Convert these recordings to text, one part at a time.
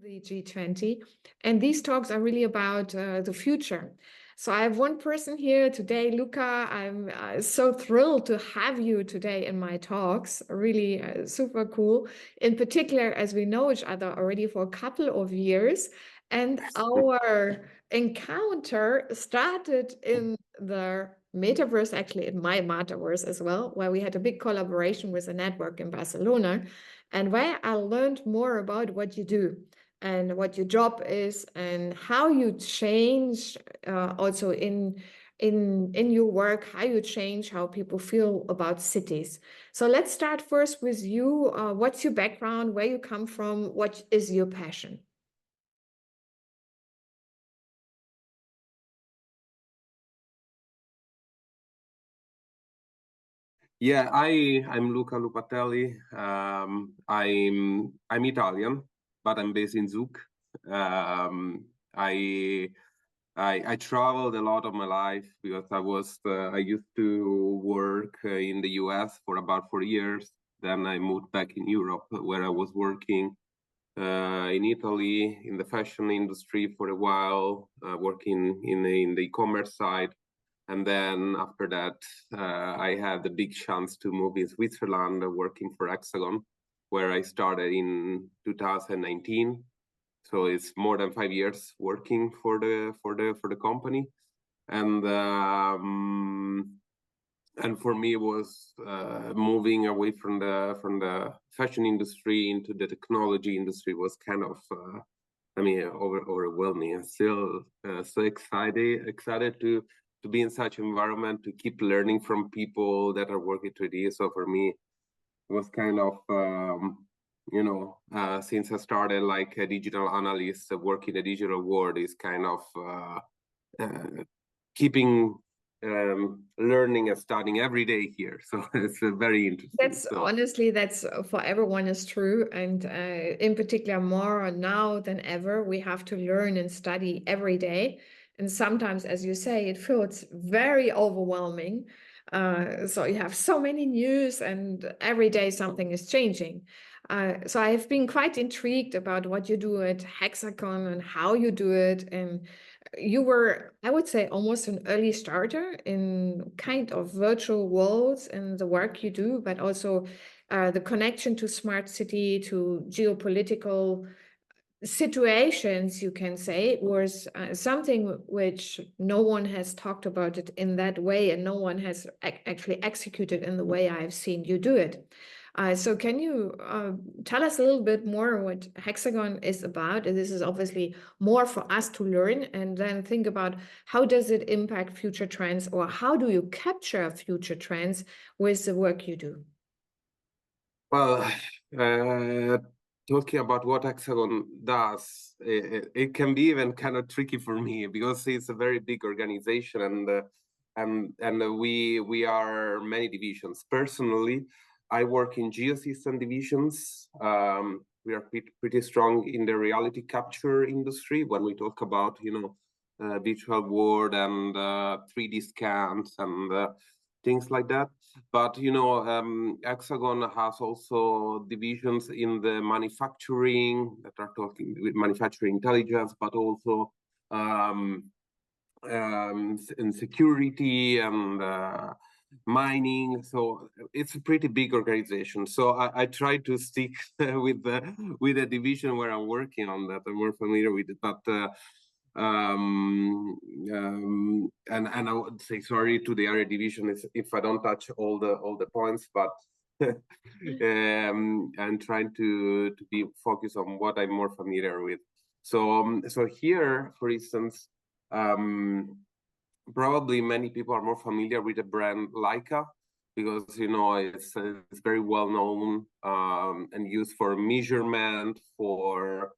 the G20, and these talks are really about the future. So I have one person here today, Luca. I'm so thrilled to have you today in my talks. Really super cool. In particular, as we know each other already for a couple of years, and our encounter started in the metaverse, actually in my metaverse as well, where we had a big collaboration with a network in Barcelona, and where I learned more about what you do and what your job is and how you change also in your work, how you change how people feel about cities. So let's start first with you. What's your background, where you come from, what is your passion? Yeah, I'm Luca Lupatelli. I'm Italian, but I'm based in Zug. Um, I, I traveled a lot of my life because I used to work in the US for about 4 years. Then I moved back in Europe, where I was working in Italy in the fashion industry for a while, working in the e-commerce side. And then after that, I had the big chance to move in Switzerland, working for Hexagon, where I started in 2019. So it's more than 5 years working for the company, and for me it was moving away from the fashion industry into the technology industry was kind of overwhelming, and still so excited to be in such an environment, to keep learning from people that are working 3D. So for me, it was kind of, since I started like a digital analyst, working in the digital world is kind of keeping learning and studying every day here. So it's very interesting. That's honestly, that's for everyone is true. And in particular, more now than ever, we have to learn and study every day. And sometimes, as you say, it feels very overwhelming. So you have so many news, and every day something is changing. So I have been quite intrigued about what you do at Hexagon and how you do it. And you were, I would say, almost an early starter in kind of virtual worlds and the work you do, but also the connection to smart city, to geopolitical situations, you can say, was something which no one has talked about it in that way, and no one has actually executed in the way I've seen you do it. So can you tell us a little bit more what Hexagon is about? And this is obviously more for us to learn, and then think about how does it impact future trends, or how do you capture future trends with the work you do? Well, talking about what Hexagon does, it can be even kind of tricky for me because it's a very big organization, and we are many divisions. Personally, I work in geosystem divisions. We are pretty strong in the reality capture industry when we talk about virtual world and 3D scans and things like that. But Hexagon has also divisions in the manufacturing that are talking with manufacturing intelligence, but also in security and mining. So it's a pretty big organization. So I try to stick with the division where I'm working on that. I'm more familiar with it, but. And I would say sorry to the area division if I don't touch all the points, but I'm trying to be focused on what I'm more familiar with. So here, for instance, probably many people are more familiar with the brand Leica because it's very well known and used for measurement, for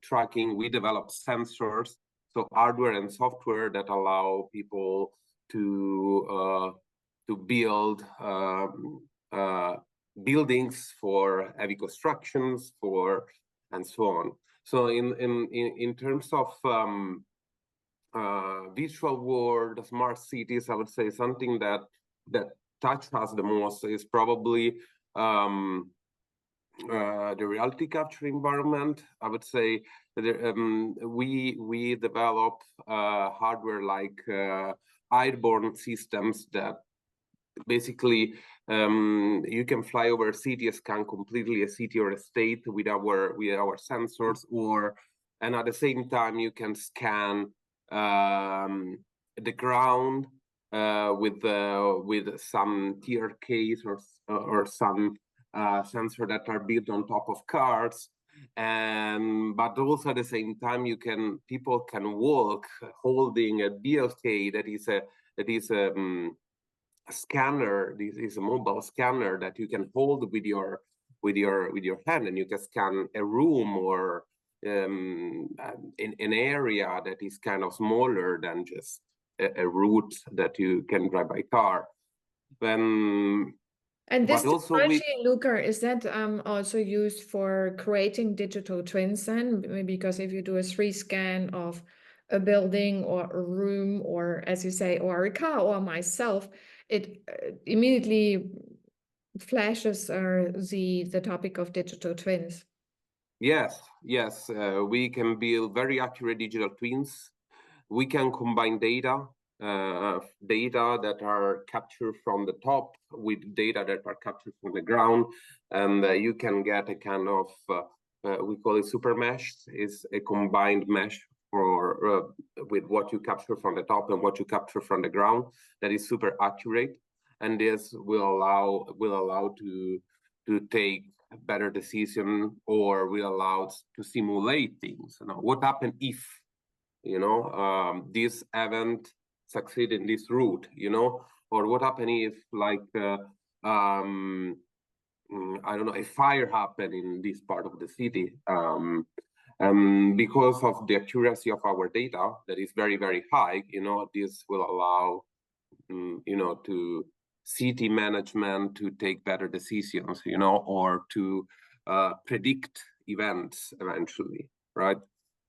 tracking. We develop sensors, so hardware and software that allow people to build buildings for heavy constructions, and so on. So in terms of visual world, smart cities, I would say something that touched us the most is probably the reality capture environment, I would say that we develop hardware like airborne systems that basically you can fly over a city, scan completely a city or a state with our sensors, and at the same time you can scan the ground with some TRKs or some sensor that are built on top of cars, and but also at the same time people can walk holding a BLK that is a scanner. This is a mobile scanner that you can hold with your hand, and you can scan a room or in an area that is kind of smaller than just a route that you can drive by car. And this but also technology, Luca, is that also used for creating digital twins then? Because if you do a 3D scan of a building or a room, or as you say, or a car or myself, it immediately flashes the topic of digital twins. Yes, we can build very accurate digital twins. We can combine data that are captured from the top with data that are captured from the ground, and you can get a kind of we call it super mesh. Is a combined mesh for with what you capture from the top and what you capture from the ground that is super accurate, and this will allow to take a better decision, or will allow us to simulate things. What happened if this event succeed in this route, or what happened if I don't know, a fire happened in this part of the city, because of the accuracy of our data that is very, very high, this will allow to city management to take better decisions, or to predict events eventually, right?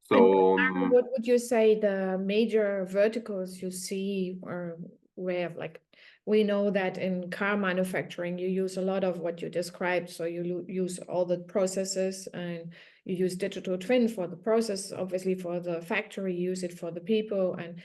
So what would you say the major verticals you see, or where, like, we know that in car manufacturing you use a lot of what you described, so you use all the processes and you use digital twin for the process, obviously for the factory, use it for the people. And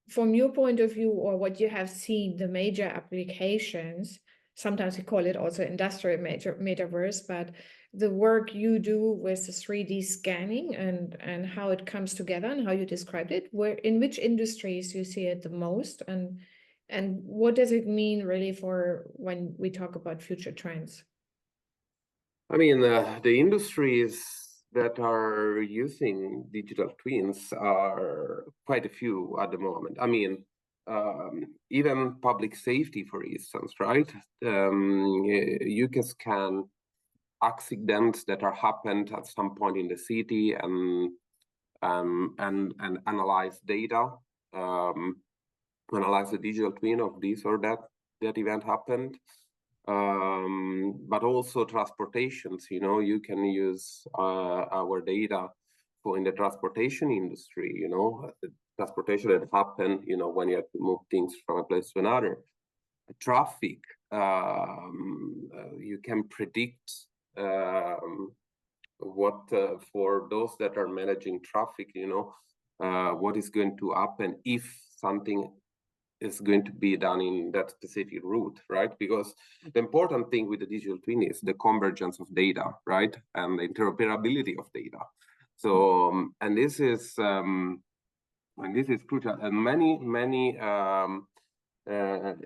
from your point of view, or what you have seen, the major applications, sometimes we call it also industrial metaverse, but the work you do with the 3D scanning and how it comes together and how you described it, in which industries you see it the most, and what does it mean really for when we talk about future trends? I mean, the industries that are using digital twins are quite a few at the moment. I mean, even public safety, for instance, right? You can scan accidents that are happened at some point in the city and analyze data, analyze the digital twin of this or that event happened. But also transportations, you can use our data for in the transportation industry, transportation that happen, when you have to move things from a place to another. Traffic, you can predict what for those that are managing traffic, what is going to happen if something is going to be done in that specific route, right? Because the important thing with the digital twin is the convergence of data, right? And the interoperability of data. So, and this is crucial. And many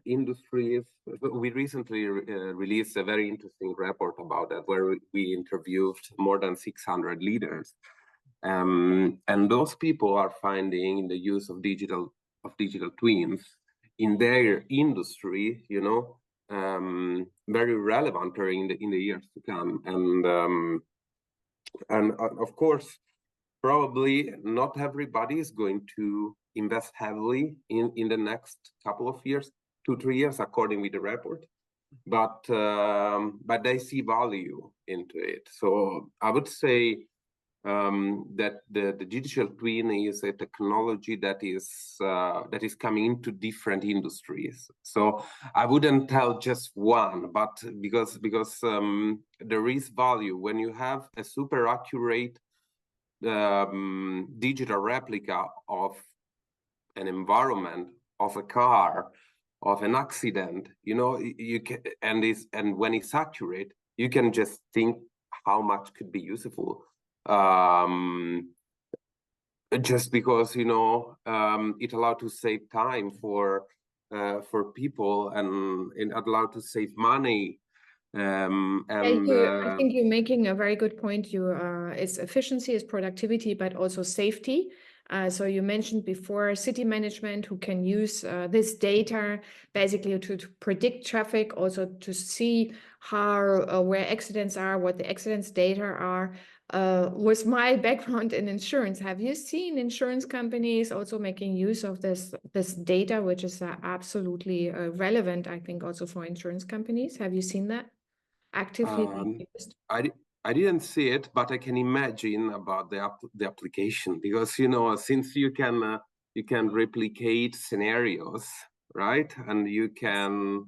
industries. We recently released a very interesting report about that, where we interviewed more than 600 leaders. And those people are finding the use of digital twins in their industry, very relevant in the years to come. And of course, probably not everybody is going to invest heavily in the next couple of years, 2-3 years, according with the report. But they see value into it. So I would say that the digital twin is a technology that is coming into different industries. So I wouldn't tell just one, but because there is value when you have a super accurate digital replica of an environment, of a car, of an accident. You can, and when it's accurate, you can just think how much could be useful. Just because it allowed to save time for people, and it allowed to save money. I think you're making a very good point. It's efficiency, it's productivity, but also safety. So you mentioned before city management who can use this data basically to predict traffic, also to see how where accidents are, what the accidents data are. Was my background in insurance. Have you seen insurance companies also making use of this data, which is absolutely relevant, I think, also for insurance companies? Have you seen that actively being used? I didn't see it, but I can imagine about the application, because since you can replicate scenarios, right, and you can.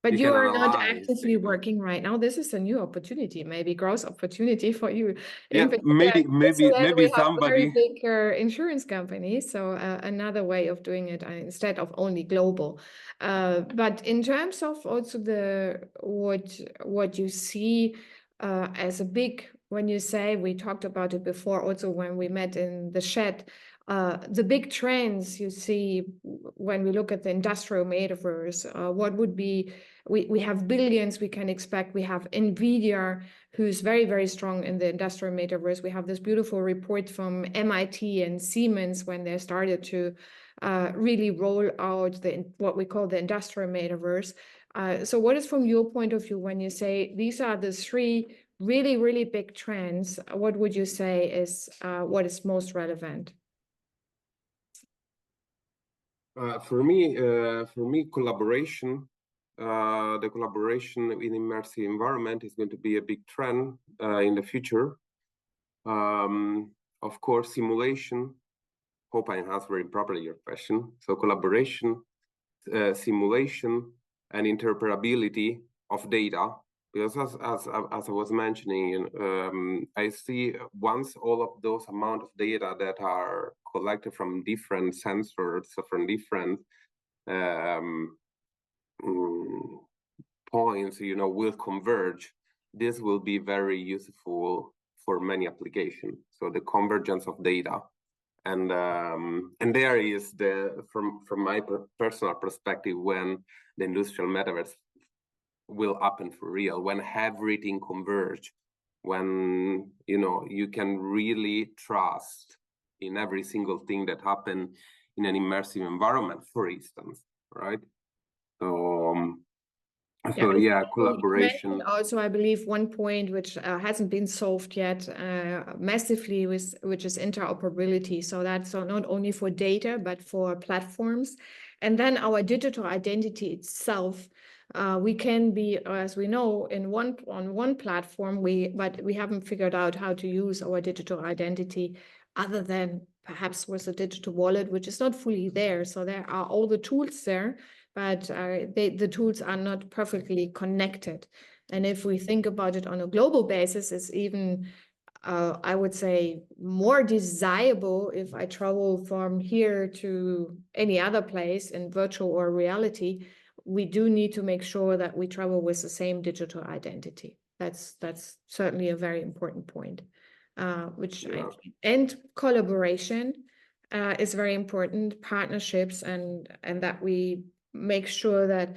But you are not actively working right now. This is a new opportunity, maybe growth opportunity for you. Yeah, maybe somebody. Very big insurance companies, so another way of doing it instead of only global. But in terms of also what you see as a big, when you say, we talked about it before, also when we met in the shed. The big trends you see when we look at the industrial metaverse, what would be, we have billions we can expect. We have NVIDIA, who's very, very strong in the industrial metaverse. We have this beautiful report from MIT and Siemens when they started to really roll out what we call the industrial metaverse. So what is from your point of view when you say these are the three really, really big trends? What would you say is what is most relevant? For me, collaboration, the collaboration in immersive environment is going to be a big trend in the future. Of course, simulation. Hope I answered properly your question. So collaboration, simulation, and interoperability of data. Because as I was mentioning, I see once all of those amount of data that are collected from different sensors, from different points, will converge. This will be very useful for many applications. So the convergence of data, and there is from my personal perspective, when the industrial metaverse will happen for real, when everything converge, when you can really trust in every single thing that happen in an immersive environment, for instance, right? So collaboration. Also, I believe one point which hasn't been solved yet massively, which is interoperability. So that's not only for data, but for platforms. And then our digital identity itself. We can be, as we know, on one platform, but we haven't figured out how to use our digital identity other than perhaps with a digital wallet, which is not fully there. So there are all the tools there, but the tools are not perfectly connected. And if we think about it on a global basis, it's even, I would say, more desirable if I travel from here to any other place in virtual or reality. We do need to make sure that we travel with the same digital identity. That's certainly a very important point. And collaboration is very important. Partnerships and that we make sure that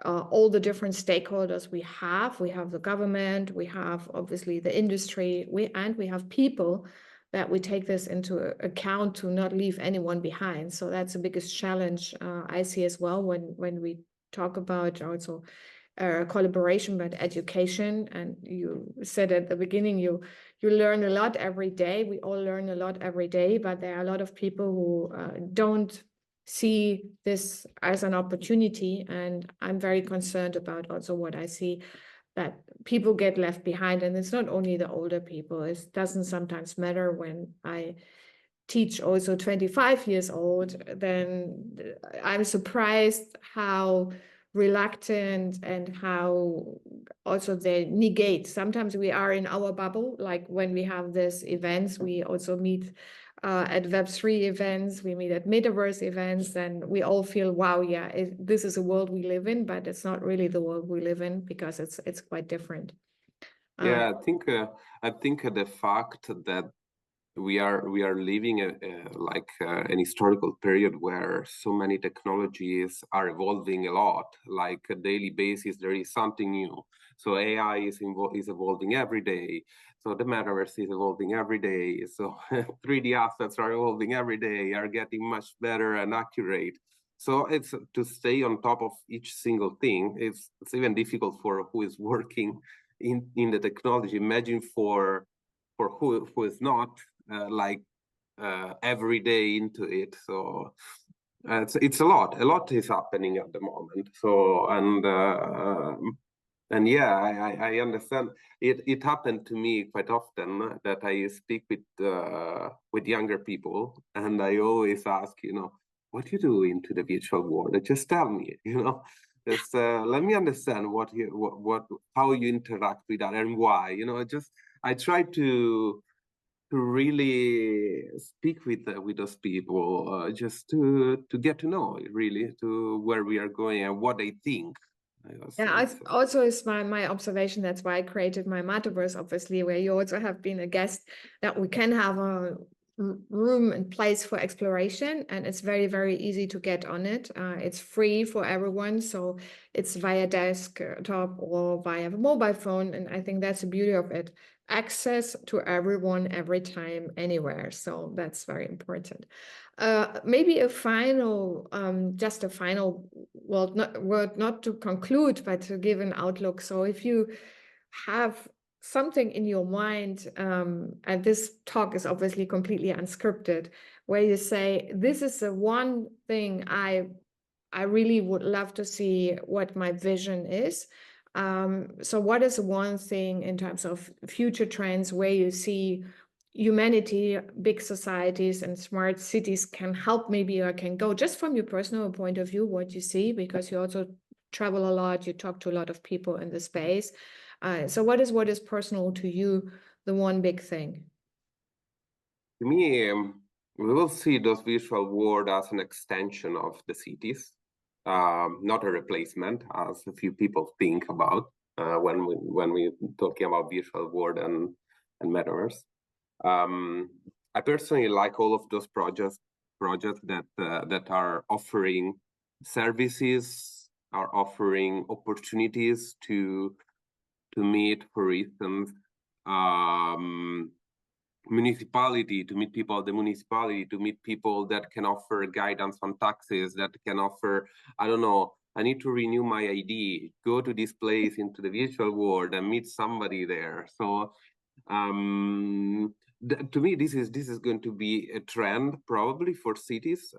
all the different stakeholders we have the government, we have obviously the industry, we have people, that we take this into account to not leave anyone behind. So that's the biggest challenge I see as well when we talk about also collaboration, but education. And you said at the beginning, you learn a lot every day. We all learn a lot every day, but there are a lot of people who don't see this as an opportunity. And I'm very concerned about also what I see that people get left behind. And it's not only the older people. It doesn't sometimes matter when I teach also 25 years old, then I'm surprised how reluctant and how also they negate. Sometimes we are in our bubble, like when we have these events, we also meet at Web3 events, we meet at metaverse events, and we all feel, wow, yeah, this is a world we live in, but it's not really the world we live in because it's quite different. Yeah, I think the fact that we are living an historical period where so many technologies are evolving a lot. Like a daily basis, there is something new. So AI is evolving every day. So the metaverse is evolving every day. So 3D assets are evolving every day, are getting much better and accurate. So it's to stay on top of each single thing. It's even difficult for who is working in the technology. Imagine for who is not every day into it. So it's a lot is happening at the moment. So and yeah, I understand. It happened to me quite often that I speak with younger people, and I always ask, what you do into the virtual world? Just tell me, just let me understand how you interact with that and why. I try to really speak with those people, just to get to know really to where we are going and what they think. Yeah, also is my observation. That's why I created my metaverse, obviously, where you also have been a guest, that we can have a room and place for exploration, and it's very, very easy to get on it. It's free for everyone, so it's via desktop or via mobile phone, and I think that's the beauty of it. Access to everyone, every time, anywhere. So that's very important. Maybe a final, just a final word, not to conclude, but to give an outlook. So if you have something in your mind, and this talk is obviously completely unscripted, where you say, this is the one thing I really would love to see what my vision is. So what is one thing in terms of future trends where you see humanity, big societies, and smart cities can help, maybe, or can go, just from your personal point of view, what you see, because you also travel a lot, you talk to a lot of people in the space. So what is personal to you, the one big thing? To me, we will see those virtual world as an extension of the cities, not a replacement, as a few people think about when we talking about virtual world and metaverse. I personally like all of those projects that are offering services, are offering opportunities to meet, for instance, municipality, to meet people at the municipality, to meet people that can offer guidance on taxes, that can offer, I don't know, I need to renew my ID, go to this place into the virtual world and meet somebody there. So to me, this is going to be a trend probably for cities.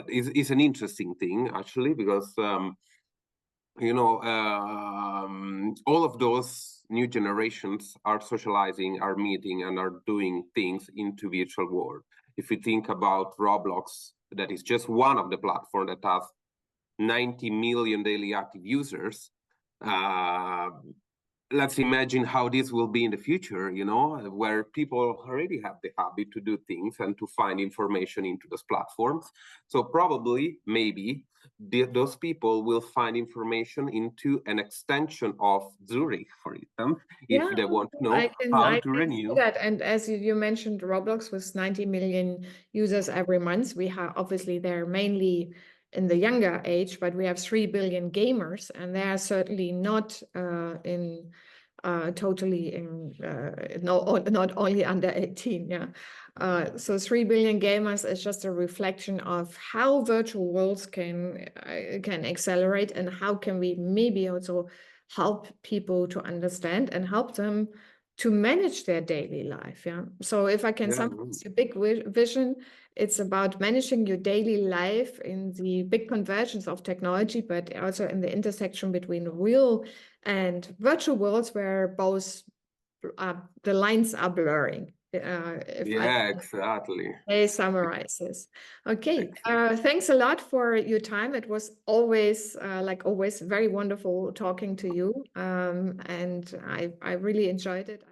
It's an interesting thing actually, because all of those new generations are socializing, are meeting, and are doing things into virtual world. If you think about Roblox, that is just one of the platforms that has 90 million daily active users. Let's imagine how this will be in the future, where people already have the habit to do things and to find information into those platforms. So probably, maybe, those people will find information into an extension of Zurich, for instance, if they want to know how to renew. That. And as you mentioned, Roblox with 90 million users every month. We have, obviously, they're mainly in the younger age, but we have 3 billion gamers, and they are certainly not totally not only under 18. Yeah. So 3 billion gamers is just a reflection of how virtual worlds can accelerate, and how can we maybe also help people to understand and help them to manage their daily life. Yeah. So if I can summarize your big vision, it's about managing your daily life in the big convergence of technology, but also in the intersection between real and virtual worlds where both the lines are blurring. Exactly. They summarize this. Okay, thanks a lot for your time. It was always, like always, very wonderful talking to you, and I really enjoyed it.